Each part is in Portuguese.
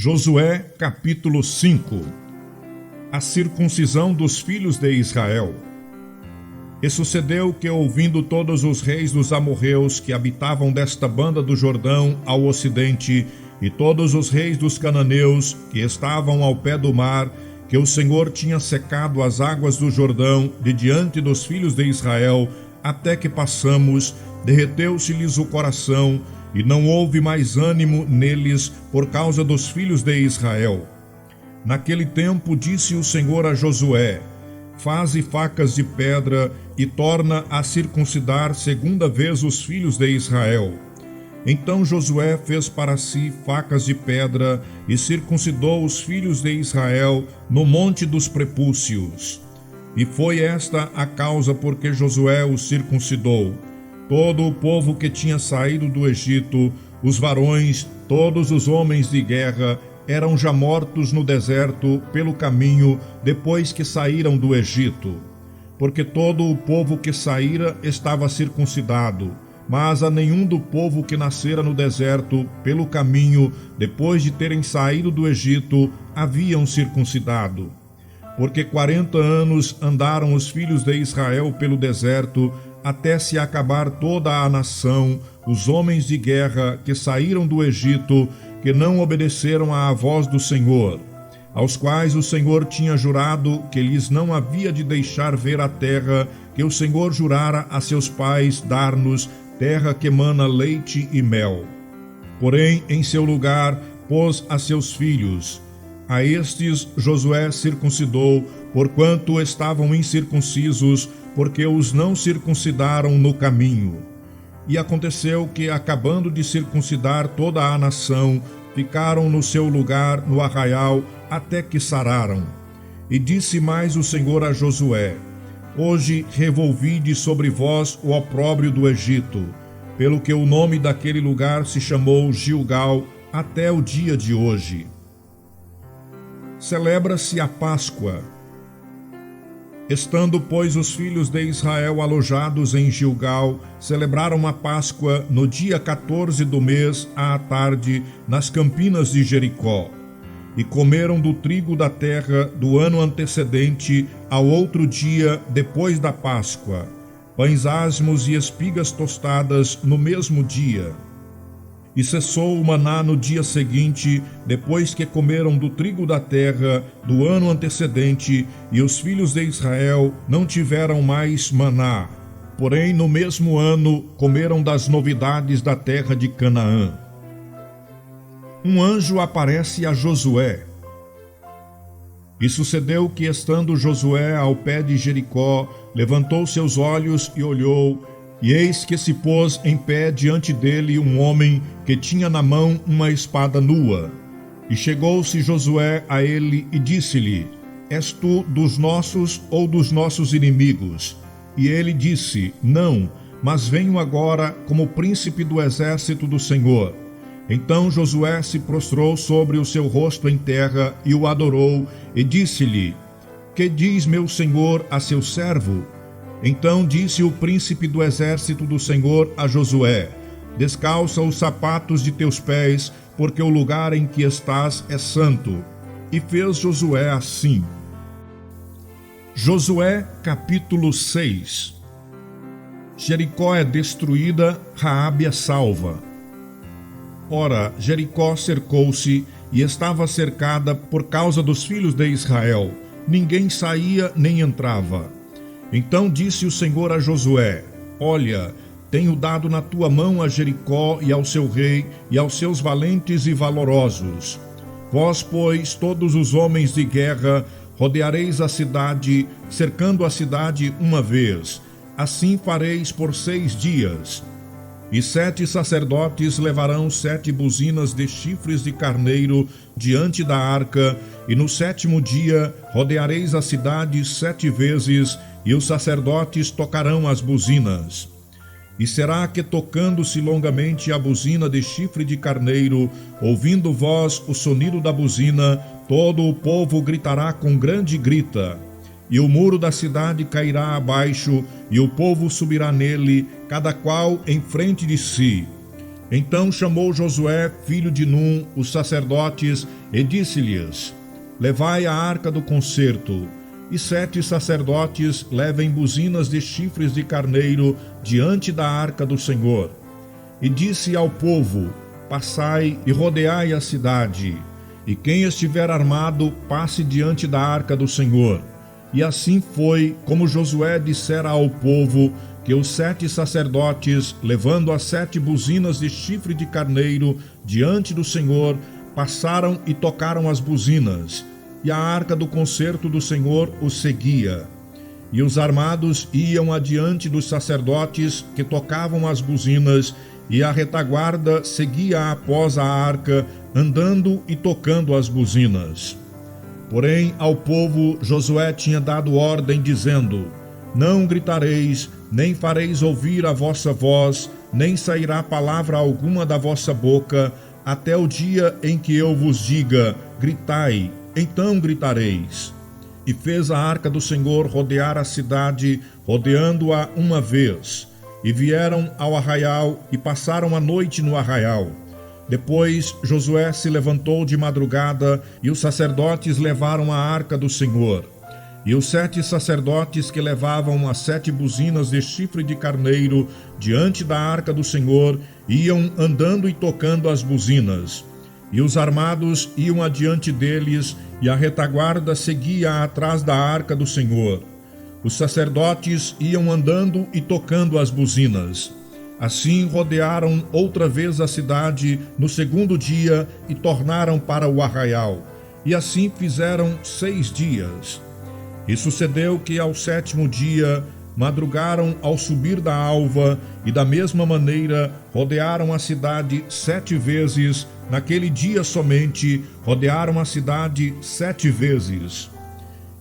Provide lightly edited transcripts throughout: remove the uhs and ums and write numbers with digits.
Josué capítulo 5. A circuncisão dos filhos de Israel. E sucedeu que, ouvindo todos os reis dos amorreus que habitavam desta banda do Jordão ao ocidente, e todos os reis dos cananeus que estavam ao pé do mar, que o Senhor tinha secado as águas do Jordão de diante dos filhos de Israel, até que passamos, derreteu-se-lhes o coração, e não houve mais ânimo neles por causa dos filhos de Israel. Naquele tempo disse o Senhor a Josué: faze facas de pedra e torna a circuncidar segunda vez os filhos de Israel. Então Josué fez para si facas de pedra e circuncidou os filhos de Israel no monte dos prepúcios. E foi esta a causa por que Josué os circuncidou. Todo o povo que tinha saído do Egito, os varões, todos os homens de guerra, eram já mortos no deserto pelo caminho depois que saíram do Egito. Porque todo o povo que saíra estava circuncidado, mas a nenhum do povo que nascera no deserto pelo caminho depois de terem saído do Egito haviam circuncidado. Porque 40 anos andaram os filhos de Israel pelo deserto, até se acabar toda a nação, os homens de guerra que saíram do Egito, que não obedeceram à voz do Senhor, aos quais o Senhor tinha jurado que lhes não havia de deixar ver a terra que o Senhor jurara a seus pais dar-nos, terra que mana leite e mel. Porém, em seu lugar, pôs a seus filhos. A estes Josué circuncidou, porquanto estavam incircuncisos, porque os não circuncidaram no caminho. E aconteceu que, acabando de circuncidar toda a nação, ficaram no seu lugar no arraial até que sararam. E disse mais o Senhor a Josué: hoje revolvide sobre vós o opróbrio do Egito, pelo que o nome daquele lugar se chamou Gilgal até o dia de hoje. Celebra-se a Páscoa. Estando, pois, os filhos de Israel alojados em Gilgal, celebraram a Páscoa no dia 14 do mês, à tarde, nas campinas de Jericó. E comeram do trigo da terra do ano antecedente ao outro dia depois da Páscoa, pães asmos e espigas tostadas no mesmo dia. E cessou o maná no dia seguinte, depois que comeram do trigo da terra do ano antecedente, e os filhos de Israel não tiveram mais maná. Porém, no mesmo ano, comeram das novidades da terra de Canaã. Um anjo aparece a Josué. E sucedeu que, estando Josué ao pé de Jericó, levantou seus olhos e olhou, e eis que se pôs em pé diante dele um homem que tinha na mão uma espada nua. E chegou-se Josué a ele e disse-lhe: és tu dos nossos ou dos nossos inimigos? E ele disse: não, mas venho agora como príncipe do exército do Senhor. Então Josué se prostrou sobre o seu rosto em terra e o adorou, e disse-lhe: que diz meu senhor a seu servo? Então disse o príncipe do exército do Senhor a Josué: descalça os sapatos de teus pés, porque o lugar em que estás é santo. E fez Josué assim. Josué capítulo 6. Jericó é destruída, Raabe é salva. Ora, Jericó cercou-se e estava cercada por causa dos filhos de Israel. Ninguém saía nem entrava. Então disse o Senhor a Josué: olha, tenho dado na tua mão a Jericó e ao seu rei e aos seus valentes e valorosos. Vós, pois, todos os homens de guerra, rodeareis a cidade, cercando a cidade uma vez. Assim fareis por 6 dias. E 7 sacerdotes levarão 7 buzinas de chifres de carneiro diante da arca, e no 7º dia rodeareis a cidade 7 vezes, e os sacerdotes tocarão as buzinas. E será que, tocando-se longamente a buzina de chifre de carneiro, ouvindo vós o sonido da buzina, todo o povo gritará com grande grita. E o muro da cidade cairá abaixo, e o povo subirá nele, cada qual em frente de si. Então chamou Josué, filho de Num, os sacerdotes, e disse-lhes: Levai a arca do concerto, e 7 sacerdotes levem buzinas de chifres de carneiro diante da arca do Senhor. E disse ao povo: Passai e rodeai a cidade, e quem estiver armado, passe diante da arca do Senhor. E assim foi como Josué dissera ao povo, que os 7 sacerdotes, levando as 7 buzinas de chifre de carneiro diante do Senhor, passaram e tocaram as buzinas, e a arca do concerto do Senhor os seguia. E os armados iam adiante dos sacerdotes que tocavam as buzinas, e a retaguarda seguia após a arca, andando e tocando as buzinas. Porém, ao povo Josué tinha dado ordem, dizendo: Não gritareis, nem fareis ouvir a vossa voz, nem sairá palavra alguma da vossa boca, até o dia em que eu vos diga: gritai, então gritareis. E fez a arca do Senhor rodear a cidade, rodeando-a uma vez. E vieram ao arraial e passaram a noite no arraial. Depois Josué se levantou de madrugada, e os sacerdotes levaram a arca do Senhor. E os 7 sacerdotes que levavam as 7 buzinas de chifre de carneiro diante da arca do Senhor iam andando e tocando as buzinas. E os armados iam adiante deles, e a retaguarda seguia atrás da arca do Senhor. Os sacerdotes iam andando e tocando as buzinas. Assim rodearam outra vez a cidade no segundo dia e tornaram para o arraial. E assim fizeram 6 dias. E sucedeu que ao 7º dia madrugaram ao subir da alva, e da mesma maneira rodearam a cidade 7 vezes. Naquele dia somente rodearam a cidade 7 vezes.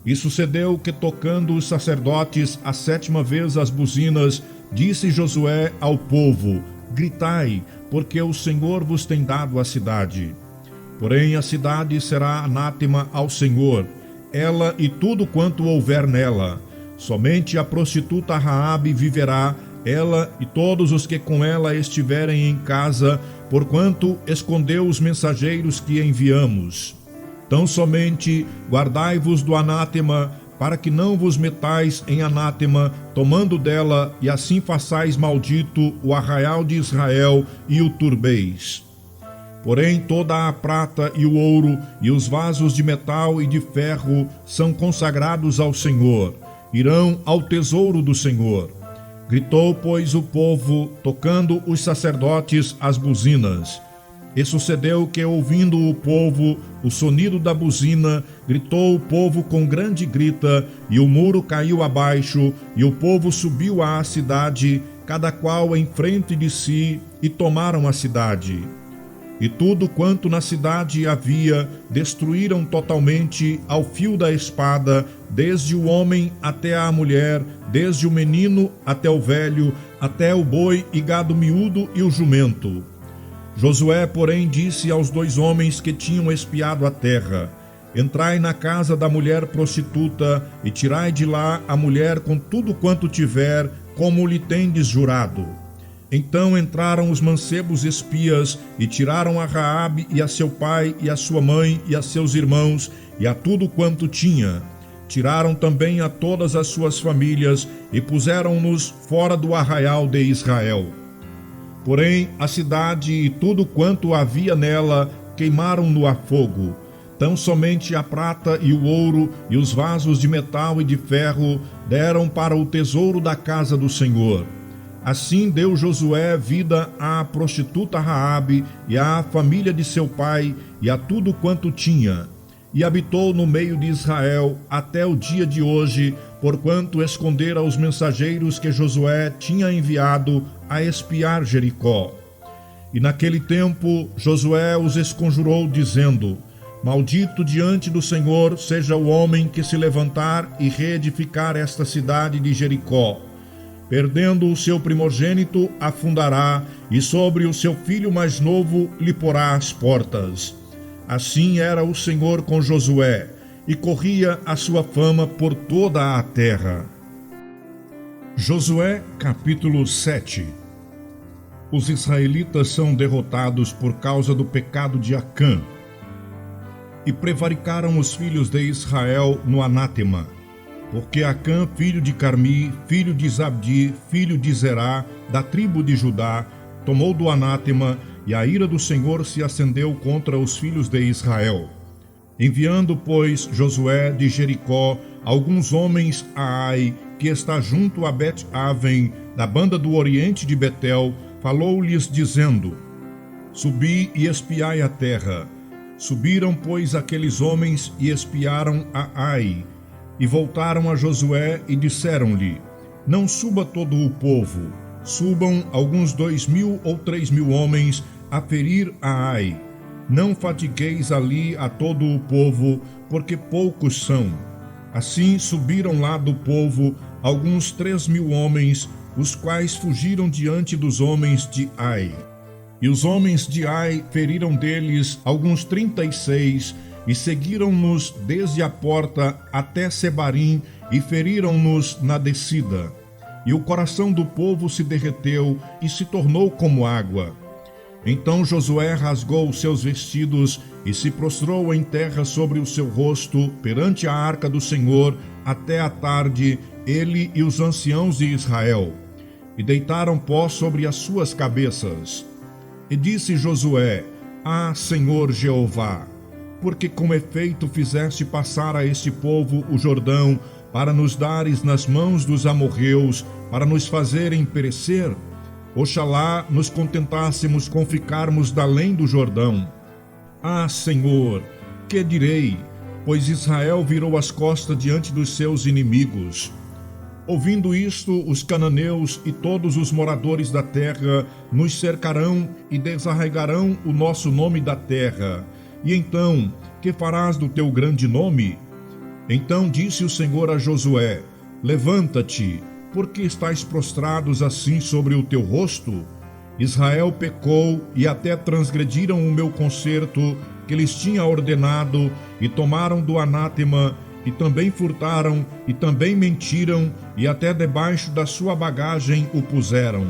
E sucedeu que, tocando os sacerdotes a 7ª vez as buzinas, disse Josué ao povo: Gritai, porque o Senhor vos tem dado a cidade. Porém a cidade será anátema ao Senhor, ela e tudo quanto houver nela. Somente a prostituta Raabe viverá, ela e todos os que com ela estiverem em casa, porquanto escondeu os mensageiros que enviamos. Tão somente guardai-vos do anátema, para que não vos metais em anátema, tomando dela, e assim façais maldito o arraial de Israel, e o turbeis. Porém toda a prata e o ouro, e os vasos de metal e de ferro, são consagrados ao Senhor, irão ao tesouro do Senhor. Gritou, pois, o povo, tocando os sacerdotes as buzinas. E sucedeu que, ouvindo o povo o sonido da buzina, gritou o povo com grande grita, e o muro caiu abaixo, e o povo subiu à cidade, cada qual em frente de si, e tomaram a cidade. E tudo quanto na cidade havia, destruíram totalmente ao fio da espada, desde o homem até a mulher, desde o menino até o velho, até o boi e gado miúdo e o jumento. Josué, porém, disse aos 2 homens que tinham espiado a terra: Entrai na casa da mulher prostituta, e tirai de lá a mulher com tudo quanto tiver, como lhe tendes jurado. Então entraram os mancebos espias, e tiraram a Raabe e a seu pai, e a sua mãe, e a seus irmãos, e a tudo quanto tinha. Tiraram também a todas as suas famílias, e puseram-nos fora do arraial de Israel. Porém a cidade e tudo quanto havia nela queimaram-no a fogo. Tão somente a prata e o ouro e os vasos de metal e de ferro deram para o tesouro da casa do Senhor. Assim deu Josué vida à prostituta Raabe e à família de seu pai e a tudo quanto tinha. E habitou no meio de Israel até o dia de hoje, porquanto escondera os mensageiros que Josué tinha enviado a espiar Jericó. E naquele tempo Josué os esconjurou, dizendo: Maldito diante do Senhor seja o homem que se levantar e reedificar esta cidade de Jericó. Perdendo o seu primogênito, afundará, e sobre o seu filho mais novo lhe porá as portas. Assim era o Senhor com Josué, e corria a sua fama por toda a terra. Josué, capítulo 7. Os israelitas são derrotados por causa do pecado de Acã. E prevaricaram os filhos de Israel no anátema, porque Acã, filho de Carmi, filho de Zabdi, filho de Zerá, da tribo de Judá, tomou do anátema, e a ira do Senhor se acendeu contra os filhos de Israel. Enviando, pois, Josué de Jericó alguns homens a Ai, que está junto a Bet-Aven, da banda do oriente de Betel, falou-lhes dizendo: Subi e espiai a terra. Subiram, pois, aqueles homens e espiaram a Ai, e voltaram a Josué e disseram-lhe: Não suba todo o povo, subam alguns 2.000 ou 3.000 homens a ferir a Ai. Não fatigueis ali a todo o povo, porque poucos são. Assim subiram lá do povo alguns 3.000 homens, os quais fugiram diante dos homens de Ai. E os homens de Ai feriram deles alguns 36, e seguiram-nos desde a porta até Sebarim, e feriram-nos na descida. E o coração do povo se derreteu e se tornou como água. Então Josué rasgou os seus vestidos e se prostrou em terra sobre o seu rosto perante a arca do Senhor até a tarde, ele e os anciãos de Israel, e deitaram pó sobre as suas cabeças. E disse Josué: Ah, Senhor Jeová, porque com efeito fizeste passar a este povo o Jordão, para nos dares nas mãos dos amorreus, para nos fazerem perecer? Oxalá nos contentássemos com ficarmos da além do Jordão. Ah, Senhor, que direi? Pois Israel virou as costas diante dos seus inimigos. Ouvindo isto, os cananeus e todos os moradores da terra nos cercarão e desarraigarão o nosso nome da terra. E então, que farás do teu grande nome? Então disse o Senhor a Josué: Levanta-te, porque estáis prostrados assim sobre o teu rosto? Israel pecou e até transgrediram o meu concerto que lhes tinha ordenado, e tomaram do anátema, e também furtaram, e também mentiram, e até debaixo da sua bagagem o puseram.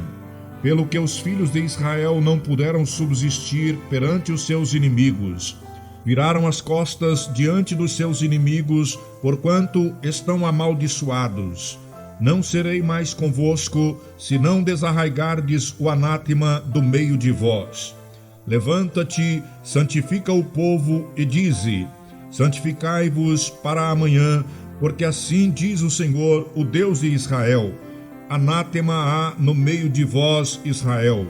Pelo que os filhos de Israel não puderam subsistir perante os seus inimigos. Viraram as costas diante dos seus inimigos, porquanto estão amaldiçoados. Não serei mais convosco, se não desarraigardes o anátema do meio de vós. Levanta-te, santifica o povo e dize: Santificai-vos para amanhã, porque assim diz o Senhor, o Deus de Israel: Anátema há no meio de vós, Israel.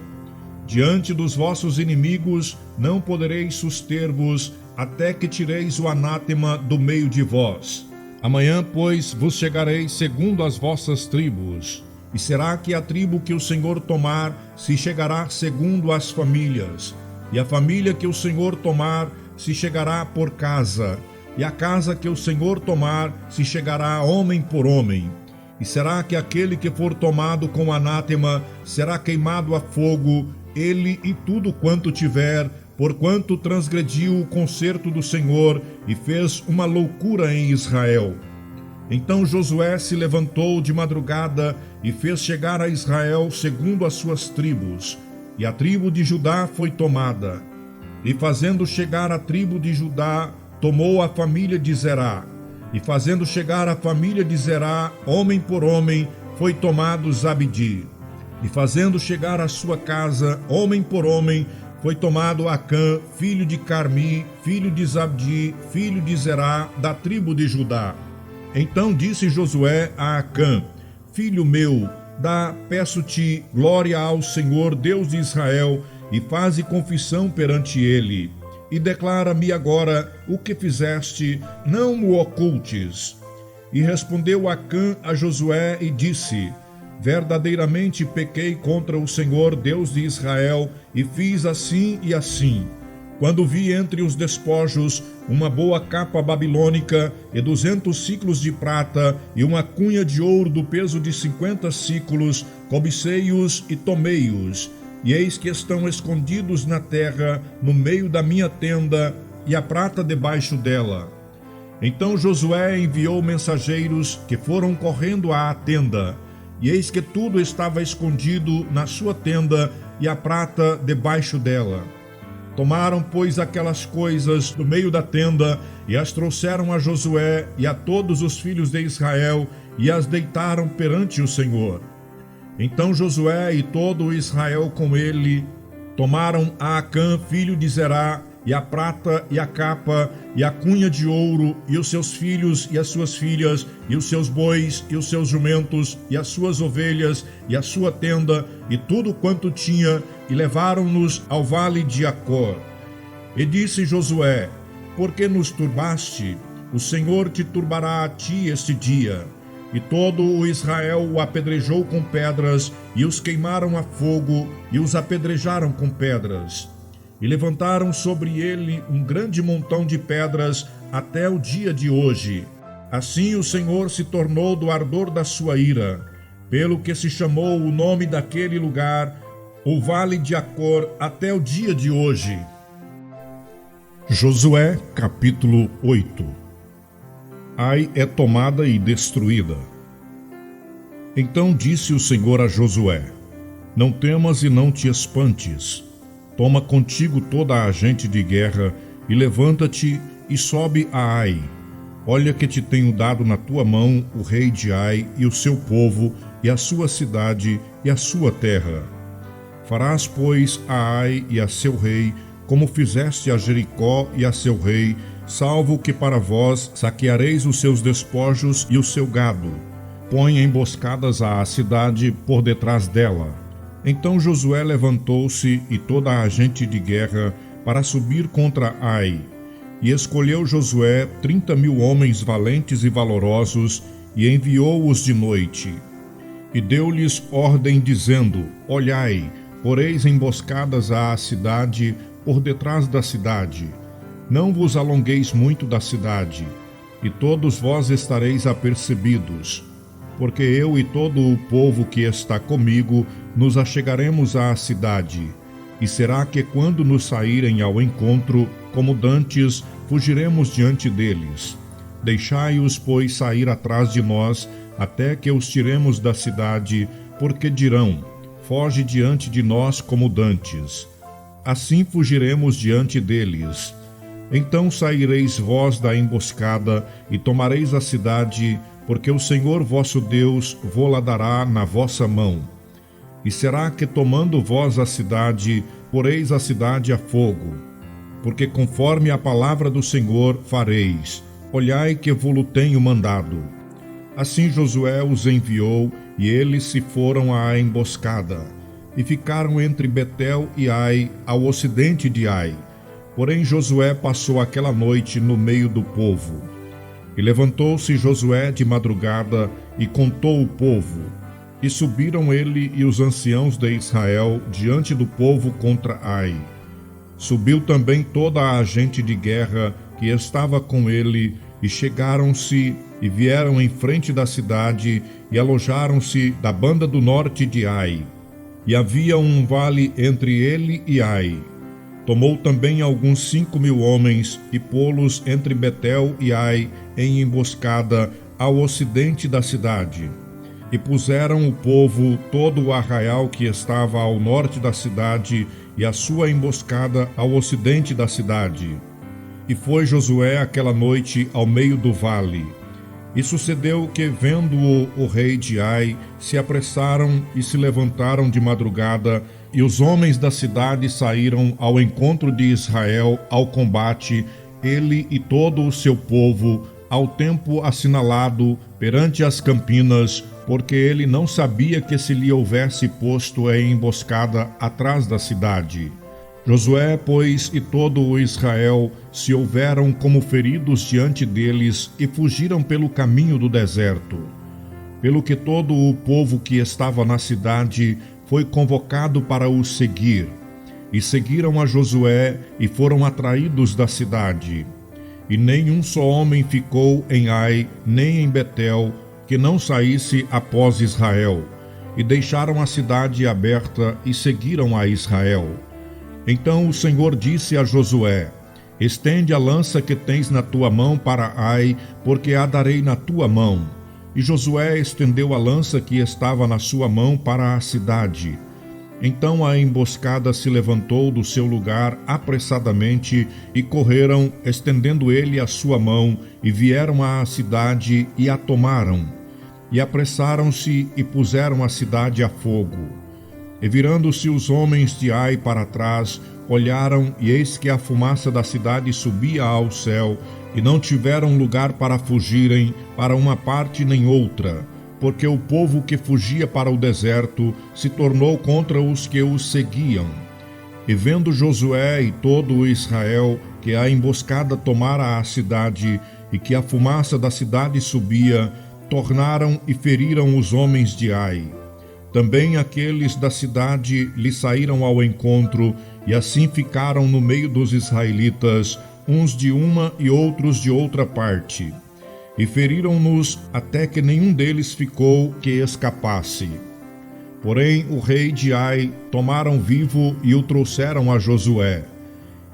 Diante dos vossos inimigos não podereis suster-vos, até que tireis o anátema do meio de vós. Amanhã, pois, vos chegareis segundo as vossas tribos. E será que a tribo que o Senhor tomar se chegará segundo as famílias, e a família que o Senhor tomar se chegará por casa, e a casa que o Senhor tomar se chegará homem por homem. E será que aquele que for tomado com anátema será queimado a fogo, ele e tudo quanto tiver, porquanto transgrediu o concerto do Senhor e fez uma loucura em Israel. Então Josué se levantou de madrugada e fez chegar a Israel segundo as suas tribos, e a tribo de Judá foi tomada. E fazendo chegar a tribo de Judá, tomou a família de Zerá. E fazendo chegar a família de Zerá, homem por homem, foi tomado Zabdi. E fazendo chegar a sua casa, homem por homem, foi tomado Acã, filho de Carmi, filho de Zabdi, filho de Zerá, da tribo de Judá. Então disse Josué a Acã: Filho meu, peço-te glória ao Senhor, Deus de Israel, e faze confissão perante ele. E declara-me agora o que fizeste, não o ocultes. E respondeu Acã a Josué e disse: Verdadeiramente pequei contra o Senhor, Deus de Israel, e fiz assim e assim. Quando vi entre os despojos uma boa capa babilônica e 200 siclos de prata e uma cunha de ouro do peso de 50 siclos, cobicei-os e tomei-os. E eis que estão escondidos na terra, no meio da minha tenda, e a prata debaixo dela. Então Josué enviou mensageiros que foram correndo à tenda, e eis que tudo estava escondido na sua tenda, e a prata debaixo dela. Tomaram, pois, aquelas coisas do meio da tenda e as trouxeram a Josué e a todos os filhos de Israel e as deitaram perante o Senhor. Então Josué e todo Israel com ele tomaram a Acã, filho de Zerá, e a prata e a capa e a cunha de ouro e os seus filhos e as suas filhas e os seus bois e os seus jumentos e as suas ovelhas e a sua tenda e tudo quanto tinha, e levaram-nos ao vale de Acor. E disse Josué: por que nos turbaste? O Senhor te turbará a ti este dia. E todo o Israel o apedrejou com pedras, e os queimaram a fogo, e os apedrejaram com pedras. E levantaram sobre ele um grande montão de pedras até o dia de hoje. Assim o Senhor se tornou do ardor da sua ira, pelo que se chamou o nome daquele lugar, o Vale de Acor, até o dia de hoje. Josué, capítulo 8. Ai é tomada e destruída. Então disse o Senhor a Josué: não temas e não te espantes. Toma contigo toda a gente de guerra e levanta-te e sobe a Ai. Olha que te tenho dado na tua mão o rei de Ai e o seu povo e a sua cidade e a sua terra. Farás, pois, a Ai e a seu rei, como fizeste a Jericó e a seu rei, salvo que para vós saqueareis os seus despojos e o seu gado. Põe emboscadas à cidade por detrás dela. Então Josué levantou-se e toda a gente de guerra para subir contra Ai. E escolheu Josué 30.000 homens valentes e valorosos e enviou-os de noite. E deu-lhes ordem dizendo: olhai, poreis emboscadas à cidade por detrás da cidade. Não vos alongueis muito da cidade, e todos vós estareis apercebidos. Porque eu e todo o povo que está comigo nos achegaremos à cidade. E será que quando nos saírem ao encontro, como dantes, fugiremos diante deles. Deixai-os, pois, sair atrás de nós, até que os tiremos da cidade, porque dirão: foge diante de nós como dantes. Assim fugiremos diante deles. Então saireis vós da emboscada e tomareis a cidade, porque o Senhor vosso Deus vô-la dará na vossa mão. E será que, tomando vós a cidade, poreis a cidade a fogo? Porque conforme a palavra do Senhor fareis. Olhai que vô-lo tenho mandado. Assim Josué os enviou, e eles se foram à emboscada, e ficaram entre Betel e Ai, ao ocidente de Ai. Porém Josué passou aquela noite no meio do povo. E levantou-se Josué de madrugada e contou o povo. E subiram ele e os anciãos de Israel diante do povo contra Ai. Subiu também toda a gente de guerra que estava com ele, e chegaram-se e vieram em frente da cidade e alojaram-se da banda do norte de Ai. E havia um vale entre ele e Ai. Tomou também alguns 5.000 homens e pô-los entre Betel e Ai em emboscada ao ocidente da cidade. E puseram o povo todo o arraial que estava ao norte da cidade e a sua emboscada ao ocidente da cidade. E foi Josué aquela noite ao meio do vale. E sucedeu que, vendo-o o rei de Ai, se apressaram e se levantaram de madrugada, e os homens da cidade saíram ao encontro de Israel ao combate, ele e todo o seu povo, ao tempo assinalado perante as campinas, porque ele não sabia que se lhe houvesse posto em emboscada atrás da cidade. Josué, pois, e todo o Israel se houveram como feridos diante deles e fugiram pelo caminho do deserto. Pelo que todo o povo que estava na cidade foi convocado para os seguir. E seguiram a Josué e foram atraídos da cidade. E nenhum só homem ficou em Ai, nem em Betel, que não saísse após Israel. E deixaram a cidade aberta e seguiram a Israel. Então o Senhor disse a Josué: estende a lança que tens na tua mão para Ai, porque a darei na tua mão. E Josué estendeu a lança que estava na sua mão para a cidade. Então a emboscada se levantou do seu lugar apressadamente e correram, estendendo ele a sua mão, e vieram à cidade e a tomaram. E apressaram-se e puseram a cidade a fogo. E virando-se os homens de Ai para trás, olharam, e eis que a fumaça da cidade subia ao céu, e não tiveram lugar para fugirem para uma parte nem outra, porque o povo que fugia para o deserto se tornou contra os que os seguiam. E vendo Josué e todo o Israel que a emboscada tomara a cidade, e que a fumaça da cidade subia, tornaram e feriram os homens de Ai. Também aqueles da cidade lhe saíram ao encontro, e assim ficaram no meio dos israelitas, uns de uma e outros de outra parte. E feriram-nos até que nenhum deles ficou que escapasse. Porém o rei de Ai tomaram vivo e o trouxeram a Josué.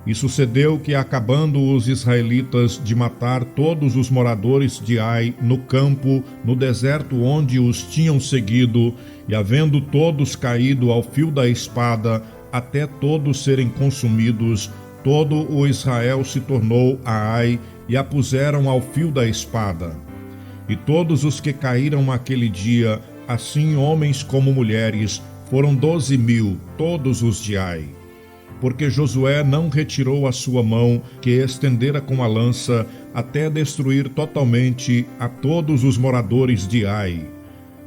E sucedeu que, acabando os israelitas de matar todos os moradores de Ai no campo, no deserto onde os tinham seguido, e havendo todos caído ao fio da espada, até todos serem consumidos, todo o Israel se tornou a Ai, e a puseram ao fio da espada. E todos os que caíram aquele dia, assim homens como mulheres, foram 12.000, todos os de Ai. Porque Josué não retirou a sua mão, que estendera com a lança, até destruir totalmente a todos os moradores de Ai.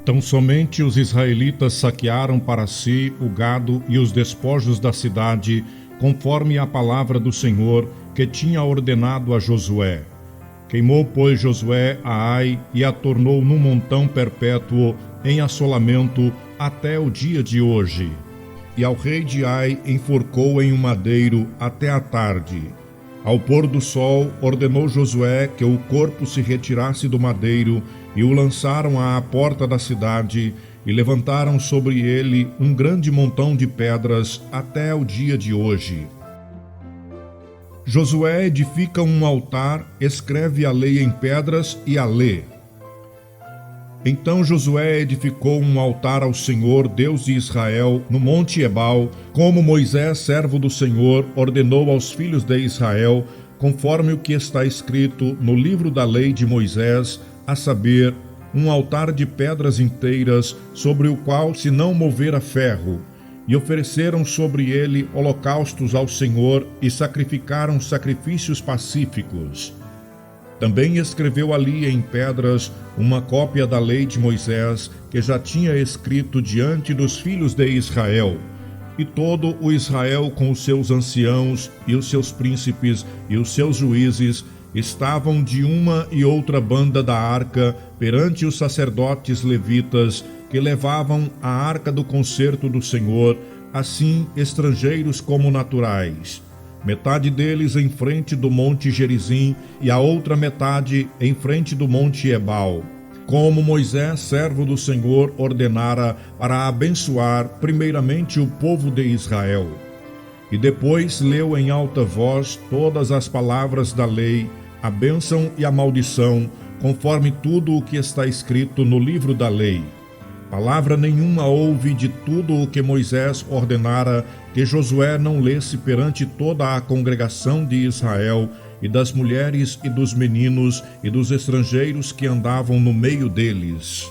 Tão somente os israelitas saquearam para si o gado e os despojos da cidade, conforme a palavra do Senhor, que tinha ordenado a Josué. Queimou, pois, Josué a Ai e a tornou num montão perpétuo em assolamento até o dia de hoje. E ao rei de Ai enforcou em um madeiro até a tarde. Ao pôr do sol, ordenou Josué que o corpo se retirasse do madeiro, e o lançaram à porta da cidade, e levantaram sobre ele um grande montão de pedras até o dia de hoje. Josué edifica um altar, escreve a lei em pedras e a lê. Então Josué edificou um altar ao Senhor, Deus de Israel, no monte Ebal, como Moisés, servo do Senhor, ordenou aos filhos de Israel, conforme o que está escrito no livro da lei de Moisés, a saber, um altar de pedras inteiras, sobre o qual se não movera ferro. E ofereceram sobre ele holocaustos ao Senhor e sacrificaram sacrifícios pacíficos. Também escreveu ali em pedras uma cópia da lei de Moisés, que já tinha escrito diante dos filhos de Israel. E todo o Israel, com os seus anciãos e os seus príncipes e os seus juízes, estavam de uma e outra banda da arca perante os sacerdotes levitas, que levavam a arca do concerto do Senhor, assim estrangeiros como naturais. Metade deles em frente do monte Gerizim e a outra metade em frente do monte Ebal, como Moisés, servo do Senhor, ordenara para abençoar primeiramente o povo de Israel. E depois leu em alta voz todas as palavras da lei, a bênção e a maldição, conforme tudo o que está escrito no livro da lei. Palavra nenhuma houve de tudo o que Moisés ordenara que Josué não lesse perante toda a congregação de Israel, e das mulheres e dos meninos e dos estrangeiros que andavam no meio deles.